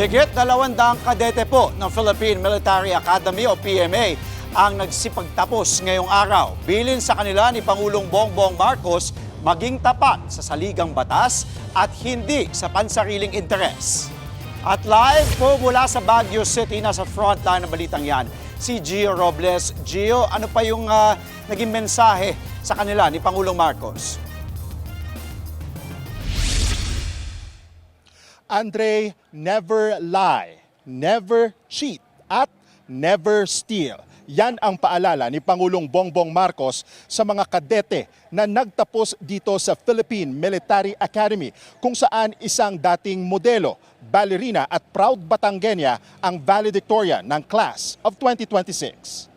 Higit 200 kadete po ng Philippine Military Academy o PMA ang nagsipagtapos ngayong araw. Bilin sa kanila ni Pangulong Bongbong Marcos maging tapat sa saligang batas at hindi sa pansariling interes. At live po mula sa Baguio City, nasa frontline ng balitang yan, si Gio Robles. Gio, ano pa yung naging mensahe sa kanila ni Pangulong Marcos? Andre, never lie, never cheat, at never steal. Yan ang paalala ni Pangulong Bongbong Marcos sa mga kadete na nagtapos dito sa Philippine Military Academy, kung saan isang dating modelo, ballerina at proud Batangueña ang valedictorian ng Class of 2026.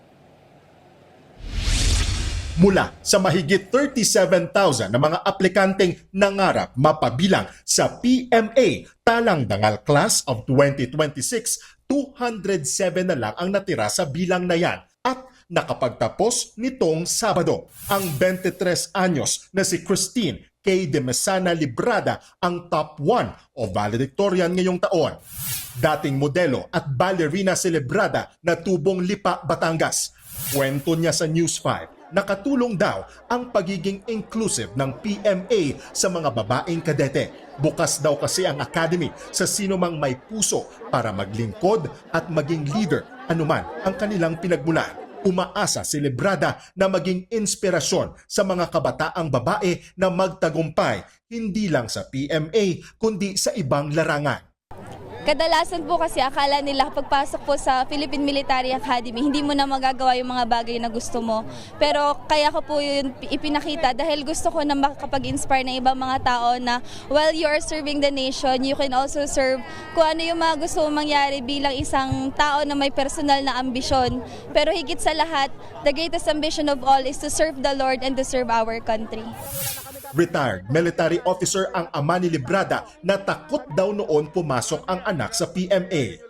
Mula sa mahigit 37,000 na mga aplikanteng nangarap mapabilang sa PMA Talang-Dangal Class of 2026, 207 na lang ang natira sa bilang na yan at nakapagtapos nitong Sabado. Ang 23 anyos na si Christine K. de Mesana Librada ang top 1 o valedictorian ngayong taon. Dating modelo at ballerina si Librada na tubong Lipa, Batangas. Kwento niya sa News 5, nakatulong daw ang pagiging inclusive ng PMA sa mga babaeng kadete. Bukas daw kasi ang academy sa sino mang may puso para maglingkod at maging leader anuman ang kanilang pinagmulan. Umaasa si Librada na maging inspirasyon sa mga kabataang babae na magtagumpay hindi lang sa PMA kundi sa ibang larangan. Kadalasan po kasi akala nila pagpasok po sa Philippine Military Academy, hindi mo na magagawa yung mga bagay na gusto mo. Pero kaya ko po yun ipinakita dahil gusto ko na makapag-inspire ng ibang mga tao na while you are serving the nation, you can also serve kung ano yung mga gusto mong mangyari bilang isang tao na may personal na ambisyon. Pero higit sa lahat, the greatest ambition of all is to serve the Lord and to serve our country. Retired military officer ang ama ni Librada na takot daw noon pumasok ang anak sa PMA.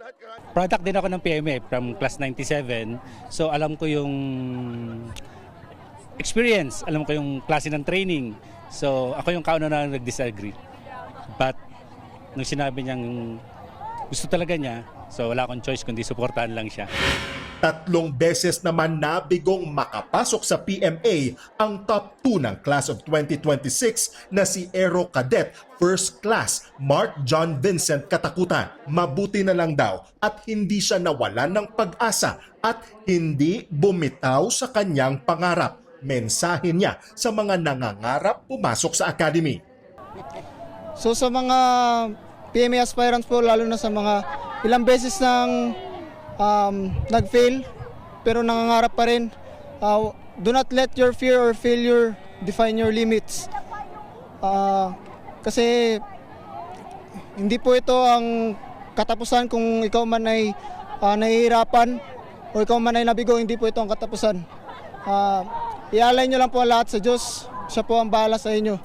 Product din ako ng PMA from class 97. So alam ko yung experience, alam ko yung klase ng training. So ako yung kauna na nag-disagree. But nung sinabi niyang gusto talaga niya, so wala akong choice kundi suportahan lang siya. 3 beses naman nabigong makapasok sa PMA ang top 2 ng Class of 2026 na si Aero Cadet First Class Mark John Vincent Katakutan. Mabuti na lang daw at hindi siya nawalan ng pag-asa at hindi bumitaw sa kanyang pangarap. Mensahe niya sa mga nangangarap pumasok sa academy. So sa mga PMA aspirants po, lalo na sa mga ilang beses nang nag-fail pero nangangarap pa rin, do not let your fear or failure define your limits. Kasi hindi po ito ang katapusan. Kung ikaw man ay nahihirapan o ikaw man ay nabigo, hindi po ito ang katapusan. Ialay nyo lang po ang lahat sa Diyos. Siya po ang bahala sa inyo.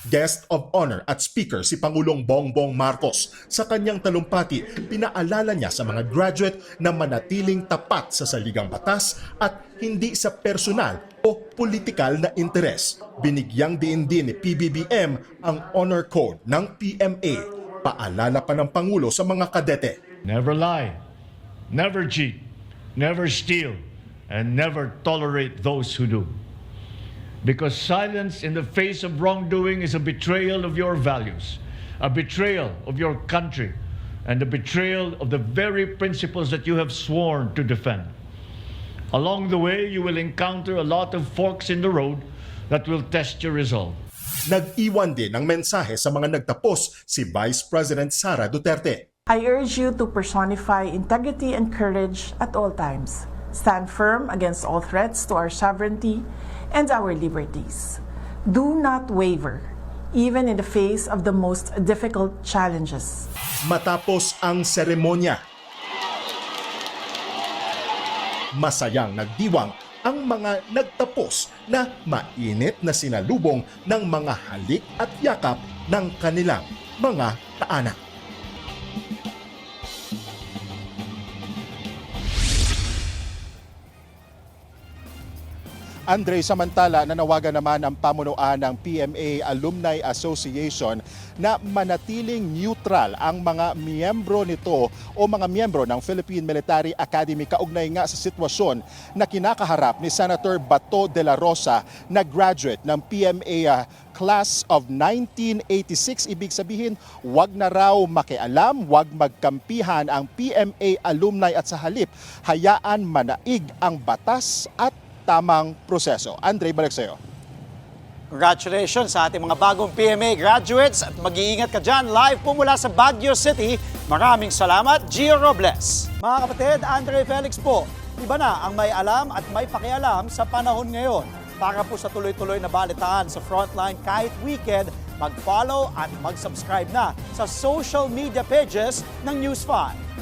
Guest of honor at speaker si Pangulong Bongbong Marcos. Sa kanyang talumpati, pinaalala niya sa mga graduate na manatiling tapat sa saligang batas at hindi sa personal o politikal na interes. Binigyang diin din ni PBBM ang honor code ng PMA. Paalala pa ng Pangulo sa mga kadete. Never lie, never cheat, never steal, and never tolerate those who do. Because silence in the face of wrongdoing is a betrayal of your values, a betrayal of your country, and a betrayal of the very principles that you have sworn to defend. Along the way, you will encounter a lot of forks in the road that will test your resolve. Nag-iwan din ng mensahe sa mga nagtapos si Vice President Sara Duterte. I urge you to personify integrity and courage at all times. Stand firm against all threats to our sovereignty and our liberties. Do not waver, even in the face of the most difficult challenges. Matapos ang seremonya, masayang nagdiwang ang mga nagtapos na mainit na sinalubong ng mga halik at yakap ng kanilang mga kaanak. Andre, samantala nanawagan naman ang pamunuan ng PMA Alumni Association na manatiling neutral ang mga miyembro nito o mga miyembro ng Philippine Military Academy kaugnay nga sa sitwasyon na kinakaharap ni Senator Bato de la Rosa na graduate ng PMA Class of 1986. Ibig sabihin, wag na raw makialam, wag magkampihan ang PMA alumni at sa halip, hayaan manaig ang batas at tamang proseso. Andre, balik sa'yo. Congratulations sa ating mga bagong PMA graduates at mag-iingat ka dyan. Live po mula sa Baguio City. Maraming salamat, Gio Robles. Mga kapatid, Andre Felix po. Iba na ang may alam at may pakialam sa panahon ngayon. Para po sa tuloy-tuloy na balitaan sa Frontline kahit weekend, mag-follow at mag-subscribe na sa social media pages ng News 5.